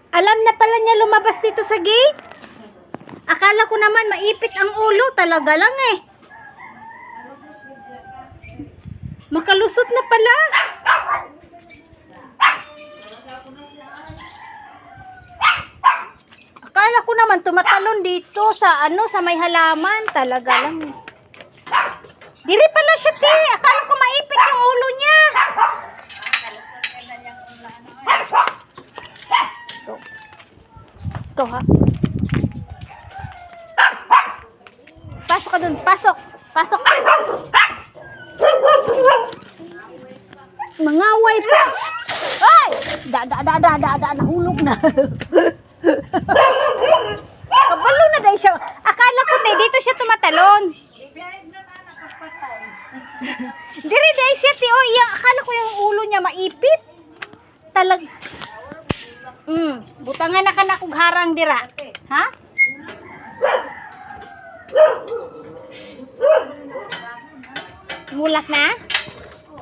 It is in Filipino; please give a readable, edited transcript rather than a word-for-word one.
Alam na pala niya lumabas dito sa gate. Akala ko naman maipit ang ulo. Talaga lang eh. Makalusot na pala. Akala ko naman tumatalon dito sa sa may halaman. Talaga lang eh. Diri pala siya, te. Akala ko maipit yung ulo niya. Ito ha. Pasok ka dun. Pasok. Pasok. Mangaway pa. Ay! Nahulog na. Kabalo na dahil siya. Akala ko, te, dito siya tumatalon. Diri dahil siya, te. Oh, akala ko yung ulo niya maipit. Talag. Butangan na ka na kung harang dira. Ha? Mulak na?